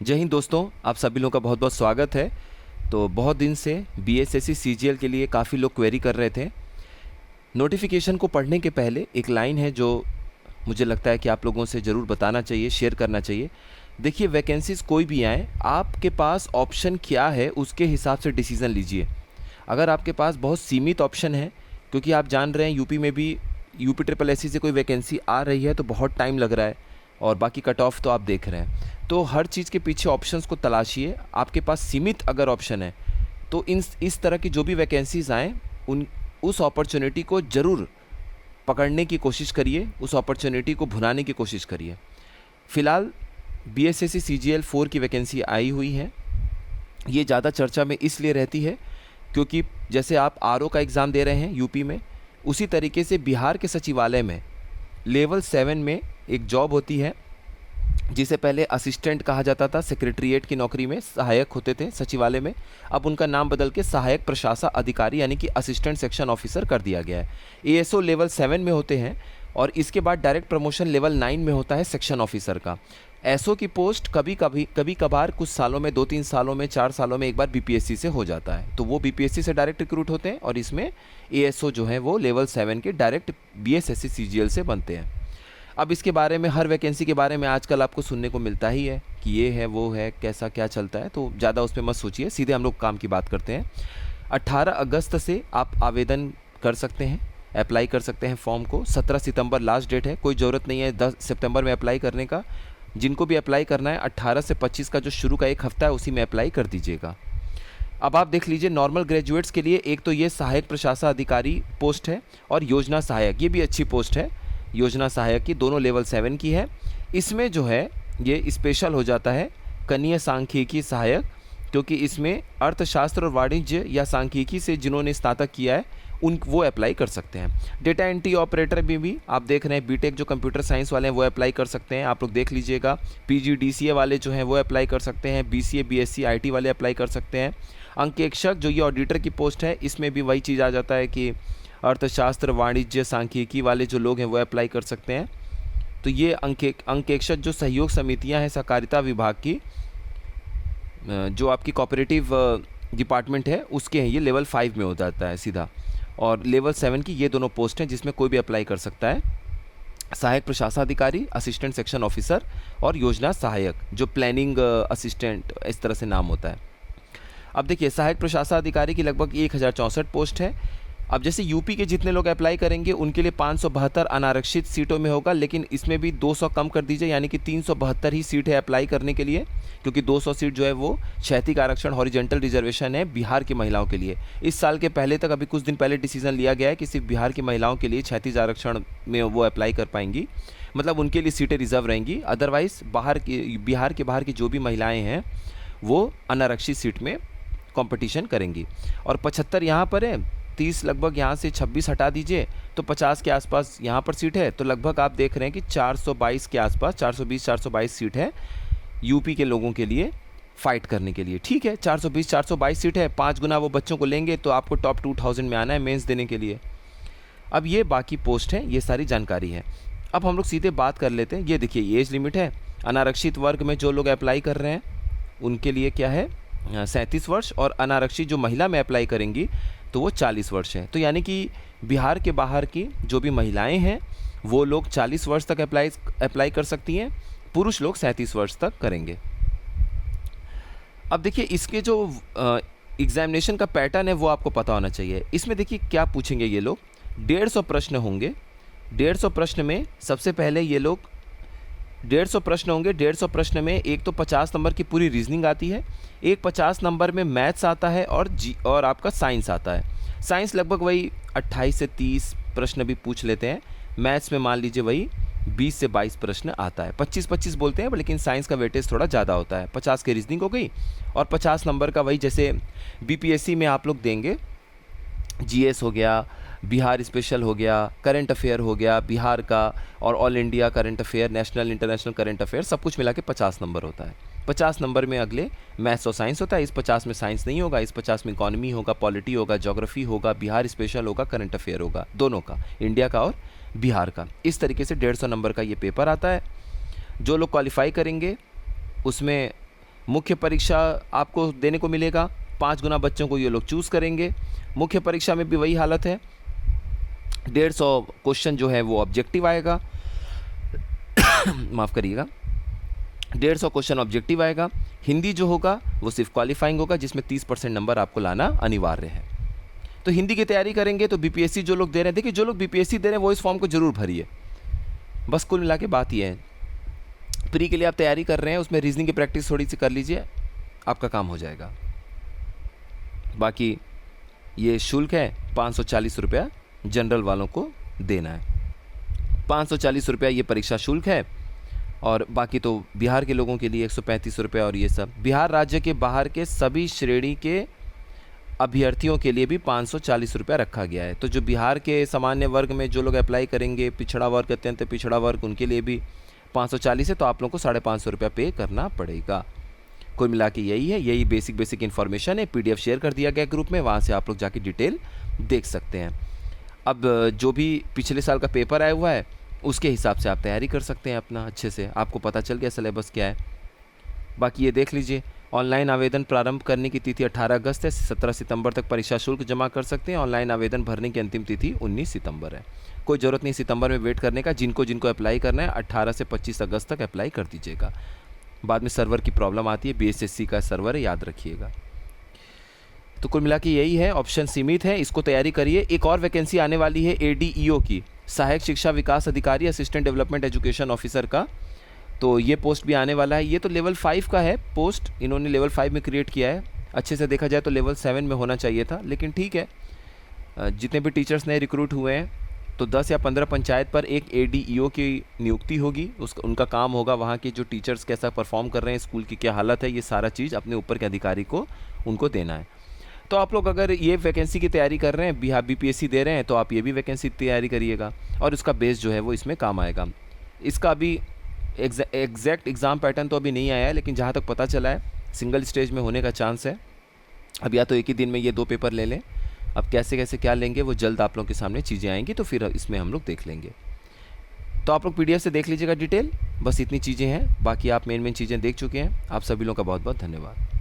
जय हिंद दोस्तों, आप सभी लोगों का बहुत बहुत स्वागत है। तो बहुत दिन से बीएसएससी सीजीएल के लिए काफ़ी लोग क्वेरी कर रहे थे। नोटिफिकेशन को पढ़ने के पहले एक लाइन है जो मुझे लगता है कि आप लोगों से ज़रूर बताना चाहिए, शेयर करना चाहिए। देखिए, वैकेंसीज़ कोई भी आए, आपके पास ऑप्शन क्या है उसके हिसाब से डिसीज़न लीजिए। अगर आपके पास बहुत सीमित ऑप्शन है, क्योंकि आप जान रहे हैं यूपी में भी यूपी ट्रिपल एससी से कोई वैकेंसी आ रही है तो बहुत टाइम लग रहा है, और बाकी कट ऑफ तो आप देख रहे हैं। तो हर चीज़ के पीछे ऑप्शंस को तलाशिए। आपके पास सीमित अगर ऑप्शन है तो इस तरह की जो भी वैकेंसीज़ आएँ उस अपॉर्चुनिटी को ज़रूर पकड़ने की कोशिश करिए, उस अपॉर्चुनिटी को भुनाने की कोशिश करिए। फ़िलहाल बीएसएससी सीजीएल 4 की वैकेंसी आई हुई है। ये ज़्यादा चर्चा में इसलिए रहती है क्योंकि जैसे आप आरओ का एग्ज़ाम दे रहे हैं यूपी में, उसी तरीके से बिहार के सचिवालय में लेवल 7 में एक जॉब होती है जिसे पहले असिस्टेंट कहा जाता था। सेक्रेटरीट की नौकरी में सहायक होते थे सचिवालय में, अब उनका नाम बदल के सहायक प्रशासन अधिकारी यानी कि असिस्टेंट सेक्शन ऑफिसर कर दिया गया है। एएसओ लेवल 7 में होते हैं और इसके बाद डायरेक्ट प्रमोशन लेवल 9 में होता है सेक्शन ऑफिसर का। एसओ की पोस्ट कभी कभार कुछ सालों में, 2-3 सालों में, 4 सालों में एक बार बीपीएससी से हो जाता है, तो वो बीपीएससी से डायरेक्ट रिक्रूट होते हैं और इसमें एएसओ जो है वो लेवल 7 के डायरेक्ट बीएसएससी सीजीएल से बनते हैं। अब इसके बारे में, हर वैकेंसी के बारे में आजकल आपको सुनने को मिलता ही है कि ये है वो है, कैसा क्या चलता है, तो ज़्यादा उस पर मत सोचिए, सीधे हम लोग काम की बात करते हैं। 18 अगस्त से आप आवेदन कर सकते हैं, अप्लाई कर सकते हैं फॉर्म को। 17 सितंबर लास्ट डेट है, कोई ज़रूरत नहीं है 10 सितंबर में अप्लाई करने का। जिनको भी अप्लाई करना है 18 से 25 का जो शुरू का एक हफ्ता है उसी में अप्लाई कर दीजिएगा। अब आप देख लीजिए, नॉर्मल ग्रेजुएट्स के लिए एक तो ये सहायक प्रशासन अधिकारी पोस्ट है और योजना सहायक, ये भी अच्छी पोस्ट है। योजना सहायक की दोनों लेवल 7 की है। इसमें जो है ये स्पेशल हो जाता है कनीय सांख्यिकी सहायक, क्योंकि इसमें अर्थशास्त्र और वाणिज्य या सांख्यिकी से जिन्होंने स्नातक किया है वो अप्लाई कर सकते हैं। डेटा एंट्री ऑपरेटर में भी आप देख रहे हैं, बीटेक जो कंप्यूटर साइंस वाले हैं वो अप्लाई कर सकते हैं, आप लोग देख लीजिएगा। पीजीडीसीए वाले जो हैं वो अप्लाई कर सकते हैं, बीसीए बीएससी आईटी वाले अप्लाई कर सकते हैं। अंकेक्षक जो ये ऑडिटर की पोस्ट है, इसमें भी वही चीज़ आ जाता है कि अर्थशास्त्र, वाणिज्य, सांख्यिकी वाले जो लोग हैं वो अप्लाई कर सकते हैं। तो ये अंकेक्षक जो सहयोग समितियां हैं सहकारिता विभाग की, जो आपकी कोऑपरेटिव डिपार्टमेंट है उसके हैं, ये लेवल 5 में हो जाता है सीधा। और लेवल 7 की ये दोनों पोस्ट हैं जिसमें कोई भी अप्लाई कर सकता है। सहायक प्रशासन अधिकारी, असिस्टेंट सेक्शन ऑफिसर और योजना सहायक जो प्लानिंग असिस्टेंट इस तरह से नाम होता है। अब देखिए, सहायक प्रशासन अधिकारी की लगभग 1064 पोस्ट है। अब जैसे यूपी के जितने लोग अप्लाई करेंगे उनके लिए 572 अनारक्षित सीटों में होगा, लेकिन इसमें भी 200 कम कर दीजिए, यानी कि 372 ही सीट है अप्लाई करने के लिए, क्योंकि 200 सीट जो है वो क्षैतिज आरक्षण हॉरिजॉन्टल रिजर्वेशन है बिहार की महिलाओं के लिए। इस साल के पहले तक, अभी कुछ दिन पहले डिसीजन लिया गया है कि सिर्फ बिहार की महिलाओं के लिए क्षैतिज आरक्षण में वो अप्लाई कर पाएंगी, मतलब उनके लिए सीटें रिजर्व रहेंगी। अदरवाइज़ बिहार के बाहर की जो भी महिलाएँ हैं वो अनारक्षित सीट में कॉम्पिटिशन करेंगी। और 75 यहाँ पर है, 30 लगभग यहाँ से 26 हटा दीजिए तो 50 के आसपास यहाँ पर सीट है। तो लगभग आप देख रहे हैं कि 422 के आसपास, 420-422 सीट है यूपी के लोगों के लिए फाइट करने के लिए। ठीक है, 420-422 सीट है, 5 गुना वो बच्चों को लेंगे तो आपको टॉप 2000 में आना है मेंस देने के लिए। अब ये बाकी पोस्ट है, ये सारी जानकारी है। अब हम लोग सीधे बात कर लेते हैं। ये देखिए, एज लिमिट है, अनारक्षित वर्ग में जो लोग अप्लाई कर रहे हैं उनके लिए क्या है 37 वर्ष, और अनारक्षित जो महिला में अप्लाई करेंगी तो वो 40 वर्ष है। तो यानी कि बिहार के बाहर की जो भी महिलाएं हैं वो लोग 40 वर्ष तक अप्लाई कर सकती हैं, पुरुष लोग 37 वर्ष तक करेंगे। अब देखिए, इसके जो एग्जामिनेशन का पैटर्न है वो आपको पता होना चाहिए। इसमें देखिए क्या पूछेंगे ये लोग, 150 प्रश्न होंगे। 150 प्रश्न में सबसे पहले ये लोग 150 प्रश्न होंगे। 150 प्रश्न में एक तो 50 नंबर की पूरी रीजनिंग आती है, एक 50 नंबर में मैथ्स आता है और आपका साइंस आता है। साइंस लगभग वही 28 से 30 प्रश्न भी पूछ लेते हैं। मैथ्स में मान लीजिए वही 20 से 22 प्रश्न आता है। 25-25 बोलते हैं, लेकिन साइंस का वेटेज थोड़ा ज़्यादा होता है। 50 की रीजनिंग हो गई और 50 नंबर का वही जैसे बीपीएससी में आप लोग देंगे, जीएस हो गया, बिहार स्पेशल हो गया, करंट अफेयर हो गया बिहार का, और all India current affair, national international current affair, सब कुछ मिला के 50 नंबर होता है। 50 नंबर में अगले मैथ्स और साइंस होता है। इस 50 में साइंस नहीं होगा, इस 50 में इकोनॉमी होगा, पॉलिटी होगा, ज्योग्राफी होगा, बिहार स्पेशल होगा, करंट अफेयर होगा, दोनों का, इंडिया का और बिहार का। इस तरीके से 150 नंबर का ये पेपर आता है। जो लोग क्वालिफाई करेंगे उसमें मुख्य परीक्षा आपको देने को मिलेगा, 5 गुना बच्चों को ये लोग चूज़ करेंगे। मुख्य परीक्षा में भी वही हालत है, 150 क्वेश्चन जो है वो ऑब्जेक्टिव आएगा, माफ़ करिएगा, 150 क्वेश्चन ऑब्जेक्टिव आएगा। हिंदी जो होगा वो सिर्फ क्वालिफाइंग होगा, जिसमें 30% नंबर आपको लाना अनिवार्य है। तो हिंदी की तैयारी करेंगे तो बीपीएससी जो लोग दे रहे हैं, देखिए जो लोग बीपीएससी दे रहे हैं वो इस फॉर्म को जरूर भरिए। बस कुल मिला के बात ये है, प्री के लिए आप तैयारी कर रहे हैं, उसमें रीजनिंग की प्रैक्टिस थोड़ी सी कर लीजिए, आपका काम हो जाएगा। बाकी ये शुल्क है 540 रुपया जनरल वालों को देना है, 540 रुपया ये परीक्षा शुल्क है। और बाकी तो बिहार के लोगों के लिए 135 रुपया, और ये सब बिहार राज्य के बाहर के सभी श्रेणी के अभ्यर्थियों के लिए भी 540 रुपया रखा गया है। तो जो बिहार के सामान्य वर्ग में जो लोग अप्लाई करेंगे, पिछड़ा वर्ग, अत्यंत पिछड़ा वर्ग, उनके लिए भी 540 है, तो आप लोगों को 550 रुपया पे करना पड़ेगा। कुल मिला के यही है, यही बेसिक इन्फॉर्मेशन है। पीडीएफ शेयर कर दिया गया ग्रुप में, वहाँ से आप लोग जाके डिटेल देख सकते हैं। अब जो भी पिछले साल का पेपर आया हुआ है उसके हिसाब से आप तैयारी कर सकते हैं अपना अच्छे से, आपको पता चल गया सिलेबस क्या है। बाकी ये देख लीजिए, ऑनलाइन आवेदन प्रारंभ करने की तिथि 18 अगस्त है, 17 सितंबर तक परीक्षा शुल्क जमा कर सकते हैं। ऑनलाइन आवेदन भरने की अंतिम तिथि 19 सितंबर है। कोई ज़रूरत नहीं सितंबर में वेट करने का, जिनको अप्लाई करना है 18 से 25 अगस्त तक अप्लाई कर दीजिएगा। बाद में सर्वर की प्रॉब्लम आती है, बीएसएससी का सर्वर है, याद रखिएगा। तो कुल मिला के यही है, ऑप्शन सीमित है, इसको तैयारी करिए। एक और वैकेंसी आने वाली है एडीईओ की, सहायक शिक्षा विकास अधिकारी, असिस्टेंट डेवलपमेंट एजुकेशन ऑफिसर का। तो ये पोस्ट भी आने वाला है। ये तो लेवल 5 का है पोस्ट, इन्होंने लेवल 5 में क्रिएट किया है। अच्छे से देखा जाए तो लेवल 7 में होना चाहिए था, लेकिन ठीक है। जितने भी टीचर्स नए रिक्रूट हुए हैं तो 10 या 15 पंचायत पर एक एडीईओ की नियुक्ति होगी। उनका काम होगा वहाँ के जो टीचर्स कैसा परफॉर्म कर रहे हैं, स्कूल की क्या हालत है, ये सारा चीज़ अपने ऊपर के अधिकारी को उनको देना है। तो आप लोग अगर ये वैकेंसी की तैयारी कर रहे हैं, बिहार बीपीएससी दे रहे हैं, तो आप ये भी वैकेंसी की तैयारी करिएगा, और इसका बेस जो है वो इसमें काम आएगा। इसका अभी एग्जैक्ट एग्ज़ाम पैटर्न तो अभी नहीं आया है, लेकिन जहाँ तक पता चला है सिंगल स्टेज में होने का चांस है। अब या तो एक ही दिन में ये 2 पेपर ले लें, अब कैसे कैसे क्या लेंगे वो जल्द आप लोगों के सामने चीज़ें आएंगी, तो फिर इसमें हम लोग देख लेंगे। तो आप लोग पीडीएफ से देख लीजिएगा डिटेल, बस इतनी चीज़ें हैं, बाकी आप मेन चीज़ें देख चुके हैं। आप सभी लोगों का बहुत बहुत धन्यवाद।